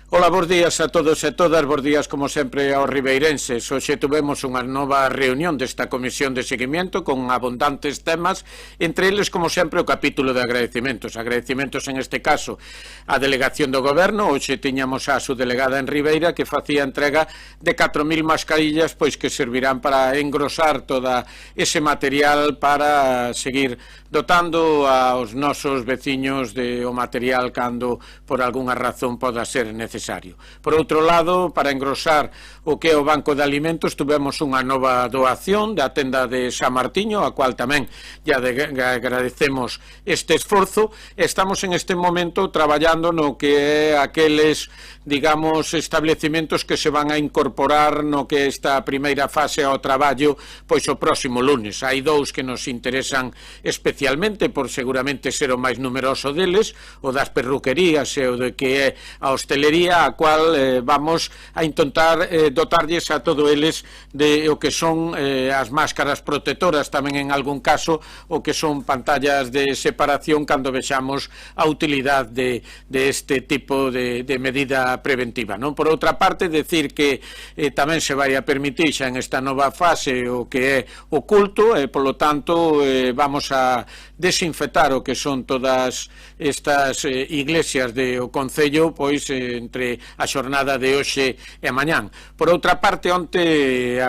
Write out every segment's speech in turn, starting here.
Ola, bons días a todos e todas, bons días como sempre aos ribeirenses. Hoxe tuvemos unha nova reunión desta comisión de seguimiento con abundantes temas, entre eles, como sempre, o capítulo de agradecimentos. Agradecimentos, en este caso, a delegación do goberno. Hoxe tiñamos a subdelegada en Ribeira que facía entrega de 4.000 mascarillas, pois que servirán para engrosar toda ese material para seguir dotando aos nosos veciños de o material cando por algunha razón poda ser necesario. Por outro lado, para engrosar o que é o Banco de Alimentos, tuvemos unha nova doación da tenda de San Martiño, a cual tamén ya agradecemos este esforzo. Estamos en este momento traballando no que é aqueles, digamos, establecementos que se van a incorporar no que é esta primeira fase ao traballo, pois o próximo lunes. Hai dous que nos interesan especialmente por seguramente ser o máis numeroso deles, o das perruquerías e o de que é a hostelería, a cual vamos a intentar dotarlles a todo eles de o que son as máscaras protectoras, tamén en algún caso o que son pantallas de separación cando vexamos a utilidade de este tipo de medida preventiva, non? Por outra parte, decir que tamén se vai a permitir xa en esta nova fase o que é o culto e, polo tanto, vamos a desinfectar o que son todas estas iglesias do Concello, pois entre a xornada de hoxe e mañán. Por outra parte, onte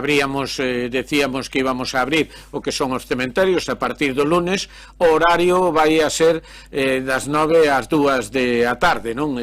decíamos que íbamos a abrir o que son os cementerios a partir do lunes. O horario vai a ser das 9 ás 2 da tarde, non?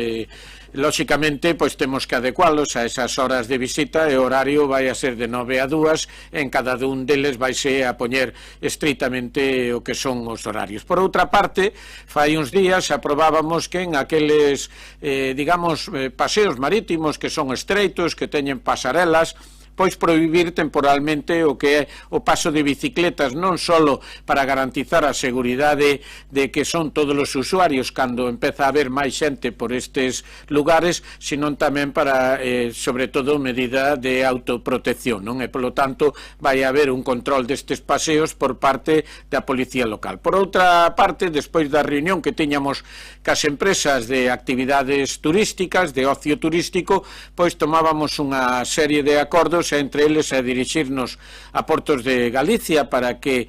Lóxicamente, pois temos que adecualos a esas horas de visita e o horario vai a ser de 9 a 2, en cada un deles vaise a poñer estritamente o que son os horarios. Por outra parte, fai uns días aprobábamos que en aqueles, digamos, paseos marítimos que son estreitos, que teñen pasarelas, pois prohibir temporalmente o que é o paso de bicicletas, non só para garantizar a seguridade de que son todos os usuarios cando empeza a haber máis xente por estes lugares, sino tamén para, sobre todo, medida de autoprotección, non? E, polo tanto, vai haber un control destes paseos por parte da Policía Local. Por outra parte, despois da reunión que tiñamos cas empresas de actividades turísticas, de ocio turístico, pois tomábamos unha serie de acordos, entre eles a dirixirnos a Portos de Galicia para que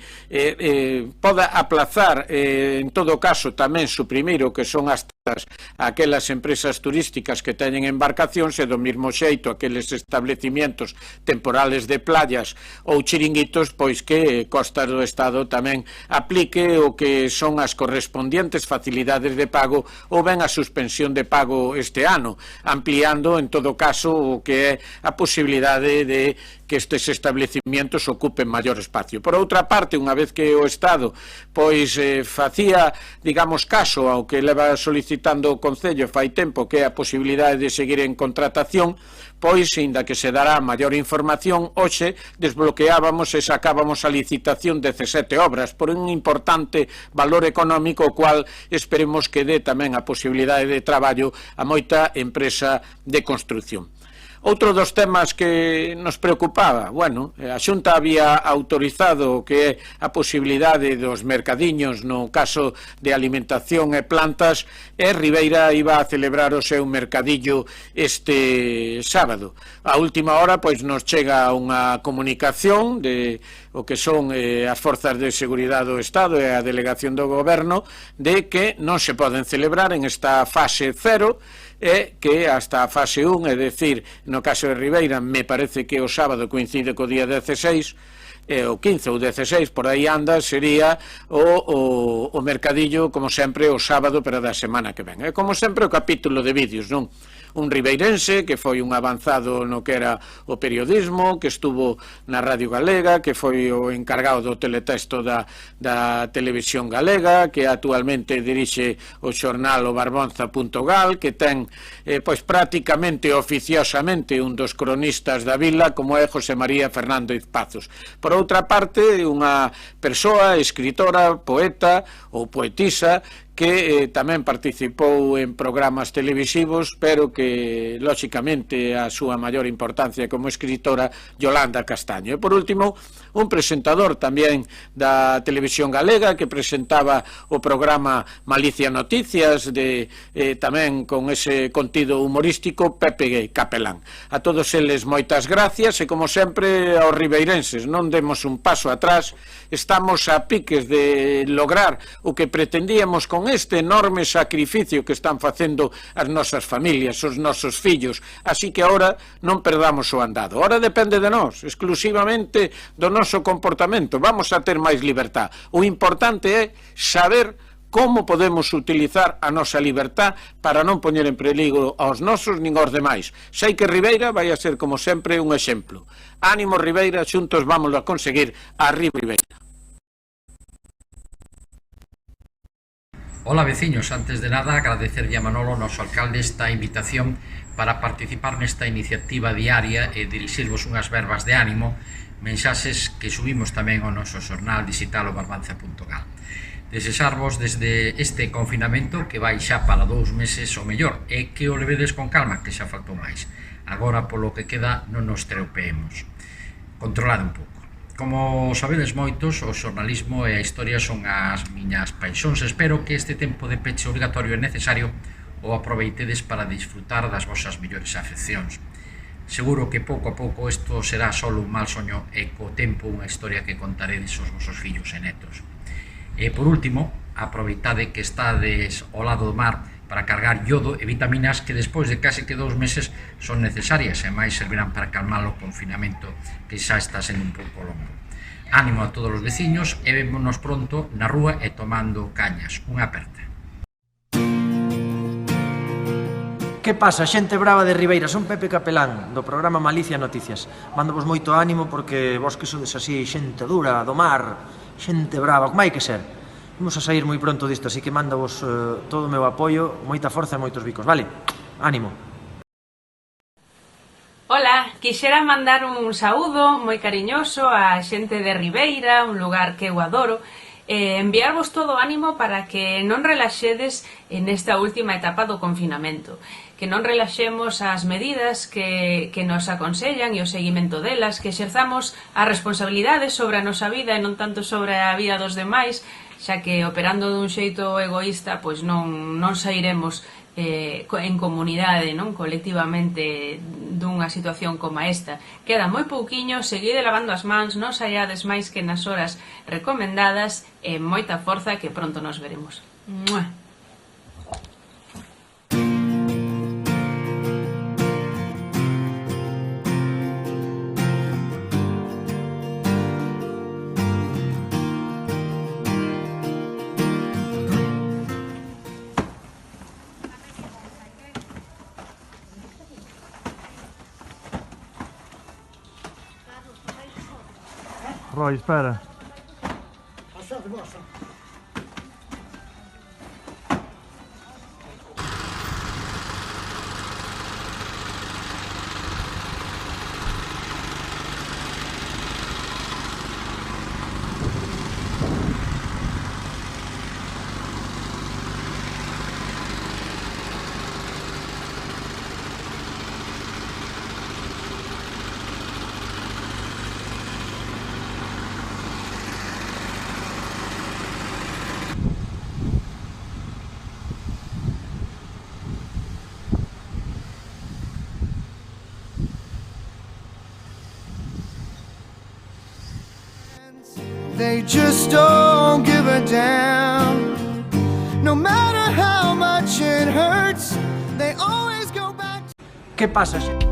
poda aplazar, en todo caso tamén suprimir o que son aquelas empresas turísticas que teñen embarcacións e do mesmo xeito aqueles establecimientos temporales de playas ou chiringuitos, pois que Costa do Estado tamén aplique o que son as correspondientes facilidades de pago ou ben a suspensión de pago este ano, ampliando en todo caso o que é a posibilidade de que estes establecimientos ocupen maior espacio. Por outra parte, unha vez que o Estado pois facía, digamos, caso ao que leva solicitando o Concello fai tempo, que é a posibilidade de seguir en contratación, pois, inda que se dará maior información, hoxe desbloqueábamos e sacábamos a licitación de 17 obras por un importante valor económico, o cual esperemos que dé tamén a posibilidade de traballo a moita empresa de construcción. Outro dos temas que nos preocupaba, bueno, a Xunta había autorizado o que é a posibilidade dos mercadiños no caso de alimentación e plantas, e Ribeira iba a celebrar o seu mercadillo este sábado. A última hora, pois, nos chega unha comunicación de o que son as forzas de seguridade do Estado e a delegación do goberno de que non se poden celebrar en esta fase 0 e que hasta a fase 1, é dicir, no caso de Ribeira, me parece que o sábado coincide co día 16, o 15 ou 16, por aí anda, sería o mercadillo, como sempre, o sábado, pero da semana que ven. E, como sempre, o capítulo de vídeos, non? Un ribeirense que foi un avanzado no que era o periodismo, que estuvo na Radio Galega, que foi o encargado do teletexto da televisión galega, que actualmente dirixe o xornal o Barbonza.gal, que ten pois prácticamente oficiosamente un dos cronistas da vila, como é José María Fernández Pazos. Por outra parte, unha persoa, escritora, poeta ou poetisa, que tamén participou en programas televisivos, pero que, lóxicamente, a súa maior importancia como escritora, Yolanda Castaño. E, por último, un presentador tamén da televisión galega que presentaba o programa Malicia Noticias, tamén con ese contido humorístico, Pepe Capelán. A todos eles moitas gracias e, como sempre, aos ribeirenses, non demos un paso atrás, estamos a piques de lograr o que pretendíamos con este enorme sacrificio que están facendo as nosas familias, os nosos fillos, así que agora non perdamos o andado. Agora depende de nós, exclusivamente do noso comportamento, vamos a ter máis libertad. O importante é saber como podemos utilizar a nosa libertad para non poñer en peligro aos nosos nin aos demais. Sei que Ribeira vai a ser, como sempre, un exemplo. Ánimo, Ribeira, xuntos vamos a conseguir arriba Ribeira. Hola veciños, antes de nada agradecerlle a Manolo, noso alcalde, esta invitación para participar nesta iniciativa diaria e dirixirvos unhas verbas de ánimo, mensaxes que subimos tamén ao noso xornal digital o barbanza.gal. Desexarvos desde este confinamento que vai xa para 2 meses o mellor e que o levedes con calma, que xa faltou máis. Agora, polo que queda, non nos treupeemos. Controlad un pouco. Como sabedes moitos, o xornalismo e a historia son as miñas paixóns. Espero que este tempo de peche obligatorio e necesario o aproveitedes para disfrutar das vosas mellores afeccións. Seguro que pouco a pouco isto será só un mal soño e co tempo unha historia que contaredes aos vosos fillos e netos. E por último, aproveitade que estades ao lado do mar para cargar iodo e vitaminas que despois de case que 2 meses son necesarias e máis servirán para calmar o confinamento que xa está sendo un pouco longo. Ánimo a todos os veciños e vémonos pronto na rúa e tomando cañas. Unha aperta. Que pasa, xente brava de Ribeira? Son Pepe Capelán, do programa Malicia Noticias. Mándovos moito ánimo porque vos que sodes así, xente dura, do mar, xente brava, como hai que ser. Vamos a sair moi pronto disto, así que mándavos todo o meu apoio, moita forza e moitos bicos, vale? Ánimo. Ola, quixera mandar un saúdo moi cariñoso á xente de Ribeira, un lugar que eu adoro, e enviarvos todo o ánimo para que non relaxedes nesta última etapa do confinamento, que non relaxemos as medidas que nos aconsellan e o seguimento delas, que exerzamos a responsabilidade sobre a nosa vida e non tanto sobre a vida dos demais, xa que operando dun xeito egoísta pois non sairemos en comunidade, non colectivamente dunha situación como esta. Queda moi pouquiño, seguide lavando as mans, non saiades máis que nas horas recomendadas e moita forza que pronto nos veremos. ¡Mua! Roy, espera. They just don't give a damn. No matter how much it hurts, they always go back to... Que pasa, xente?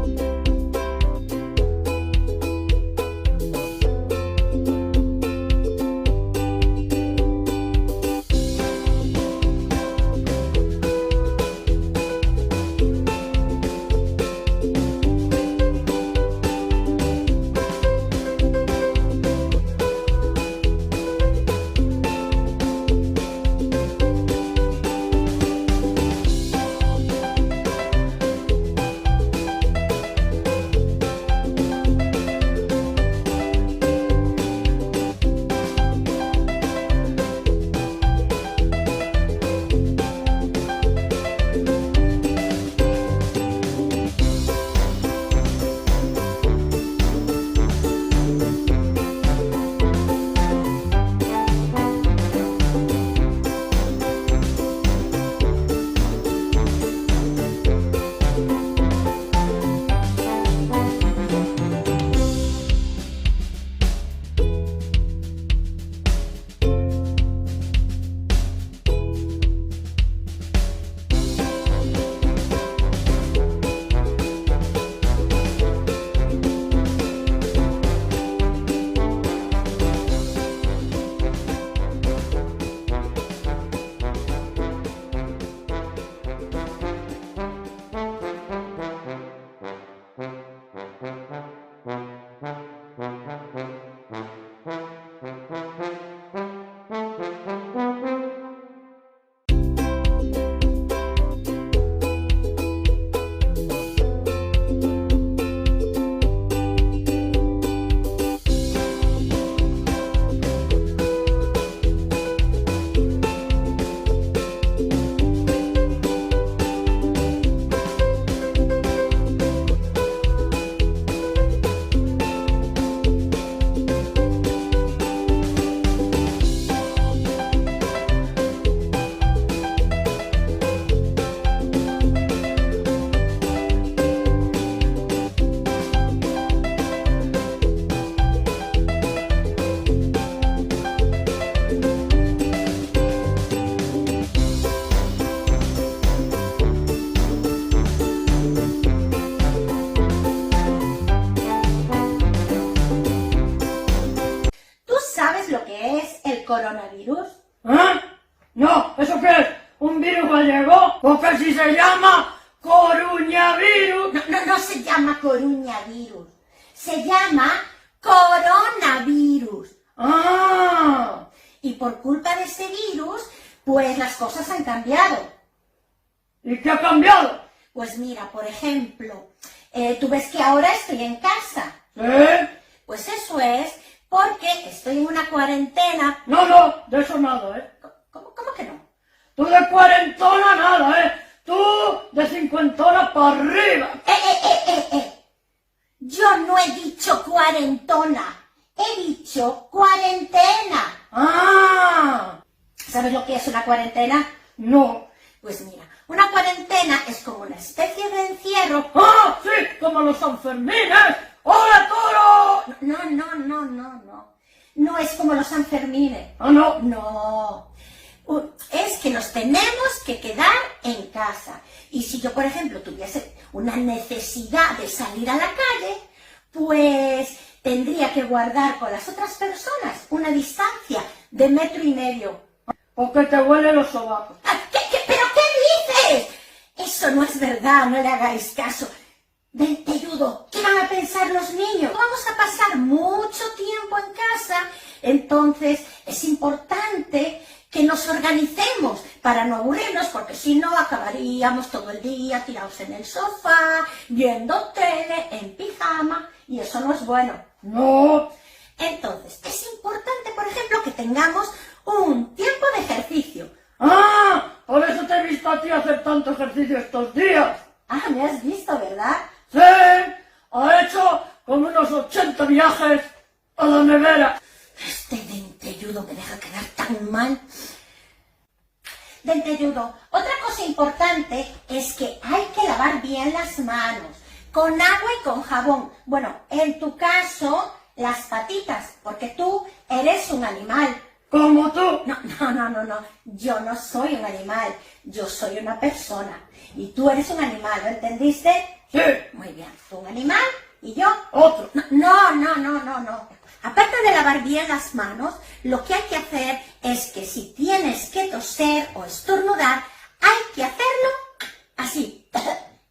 coronavirus? ¿Eh? No, ¿eso qué es? ¿Un virus gallego? Porque si se llama coruñavirus. No se llama coruñavirus. Se llama coronavirus. ¡Ah! Y por culpa de ese virus, pues las cosas han cambiado. ¿Y qué ha cambiado? Pues mira, por ejemplo, tú ves que ahora estoy en casa. ¿Sí? Pues eso es porque estoy en una cuarentena. No, de eso nada, ¿eh? ¿Cómo que no? Tú de cuarentona nada, ¿eh? Tú de cincuentona para arriba. Yo no he dicho cuarentona, he dicho cuarentena. ¡Ah! ¿Sabes lo que es una cuarentena? No. Pues mira, una cuarentena es como una especie de encierro. ¡Ah, sí! ¡Como los Sanfermines! ¡Hola, toro! No. No es como los Sanfermines. ¿Ah, no? No. Es que nos tenemos que quedar en casa. Y si yo, por ejemplo, tuviese una necesidad de salir a la calle, pues tendría que guardar con las otras personas una distancia de 1,5 metros. Porque te huelen los sobacos. ¿Pero qué dices? Eso no es verdad, no le hagáis caso. Dentelludo, ¿qué van a pensar los niños? Vamos a pasar mucho tiempo en casa, entonces es importante que nos organicemos para no aburrirnos, porque si no acabaríamos todo el día tirados en el sofá, viendo tele, en pijama, y eso no es bueno. No. Entonces, es importante, por ejemplo, que tengamos un tiempo de ejercicio. ¡Ah! Por eso te he visto a ti hacer tanto ejercicio estos días. Ah, me has visto, ¿verdad? Sí, ha hecho como unos 80 viajes a la nevera. Este dentelludo me deja quedar tan mal. Dentelludo, otra cosa importante es que hay que lavar bien las manos, con agua y con jabón. Bueno, en tu caso, las patitas, porque tú eres un animal. ¿Como tú? No. Yo no soy un animal, yo soy una persona. Y tú eres un animal, ¿lo entendiste? Sí. Muy bien, tú un animal y yo Otro. No. Aparte de lavar bien las manos, lo que hay que hacer es que si tienes que toser o estornudar, hay que hacerlo así,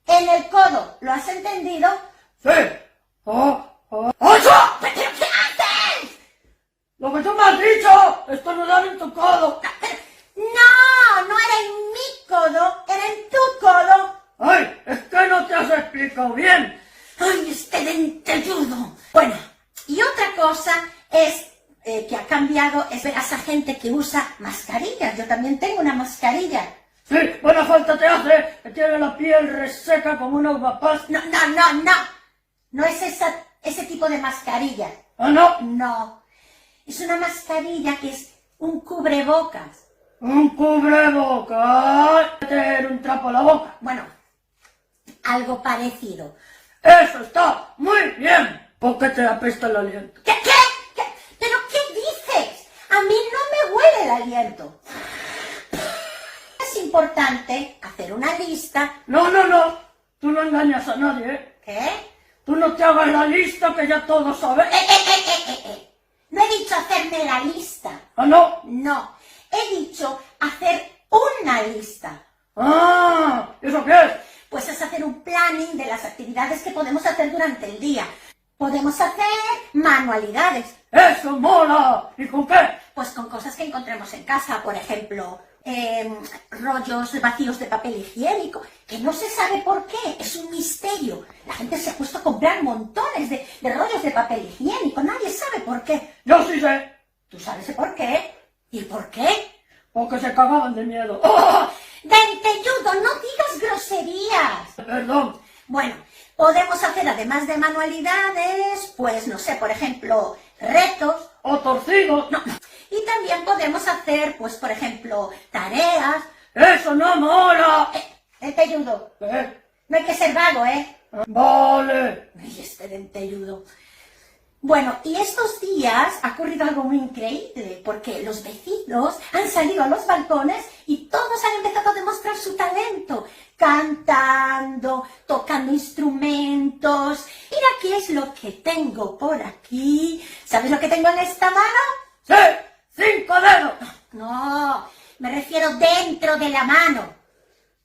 en el codo. ¿Lo has entendido? Sí. ¡Ocho! ¿Pero qué haces? Lo que tú me has dicho, estornudar en tu codo. No era en mi codo, era en tu codo. ¡Ay! Es que no te has explicado bien. ¡Ay, este dentelludo! Bueno, y otra cosa es que ha cambiado, es ver a esa gente que usa mascarillas. Yo también tengo una mascarilla. Sí, buena falta te hace, que tiene la piel reseca como una uva pasa. No. No es ese tipo de mascarilla. ¿Ah, no? No. Es una mascarilla que es un cubrebocas. Un cubrebocas. Meter un trapo a la boca. Bueno, algo parecido. Eso está muy bien. Porque te apesta el aliento. ¿Qué? ¿Pero qué dices? A mí no me huele el aliento. Es importante hacer una lista. No. Tú no engañas a nadie, ¿eh? ¿Qué? Tú no te hagas la lista que ya todos saben. No he dicho hacerme la lista. ¿Ah, no? No. He dicho hacer una lista. Ah, ¿eso qué es? Pues es hacer un planning de las actividades que podemos hacer durante el día. Podemos hacer manualidades. ¡Eso mola! ¿Y con qué? Pues con cosas que encontremos en casa, por ejemplo, rollos vacíos de papel higiénico, que no se sabe por qué, es un misterio. La gente se ha puesto a comprar montones de rollos de papel higiénico, nadie sabe por qué. Yo sí sé. ¿Tú sabes por qué? ¿Y por qué? Porque se cagaban de miedo. ¡Oh! ¡Dentelludo, no digas groserías! Perdón. Bueno, podemos hacer, además de manualidades, pues, no sé, por ejemplo, retos. O torcidos. No. Y también podemos hacer, pues, por ejemplo, tareas. ¡Eso no mola! Dentelludo, ¿Qué? no hay que ser vago, ¿eh? Vale. Ay, este dentelludo. Bueno, y estos días ha ocurrido algo muy increíble, porque los vecinos han salido a los balcones y todos han empezado a demostrar su talento, cantando, tocando instrumentos. Mira qué es lo que tengo por aquí. ¿Sabes lo que tengo en esta mano? Sí. 5 dedos. No, me refiero dentro de la mano.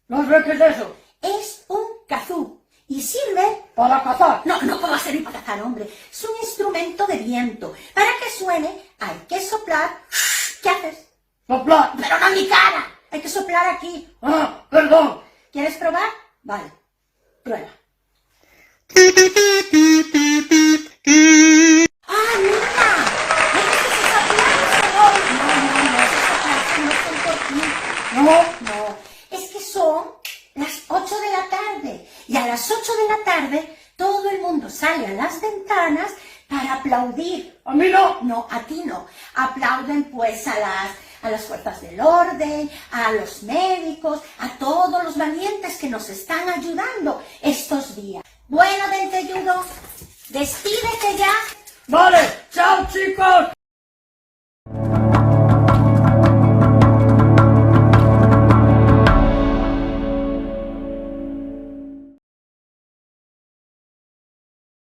No sé qué es eso. Es un kazoo y sirve... Para cazar. No, no puedo servir para cazar, hombre. Es un instrumento de viento. Para que suene hay que soplar. ¿Qué haces? Soplar. Pero no en mi cara. Hay que soplar aquí. Ah, perdón. ¿Quieres probar? Vale. Prueba. ¡Ah, mira! ¿Ese es aplauso? No, esos aplausos no son por ti. No, es que son las 8 de la tarde. Y a las 8 de la tarde todo el mundo sale a las ventanas para aplaudir. A mí no. No, a ti no. Aplauden pues a las fuerzas del orden, a los médicos, a todos los valientes que nos están ayudando estos días. Bueno, Dentelludo, despídete ya. Vale.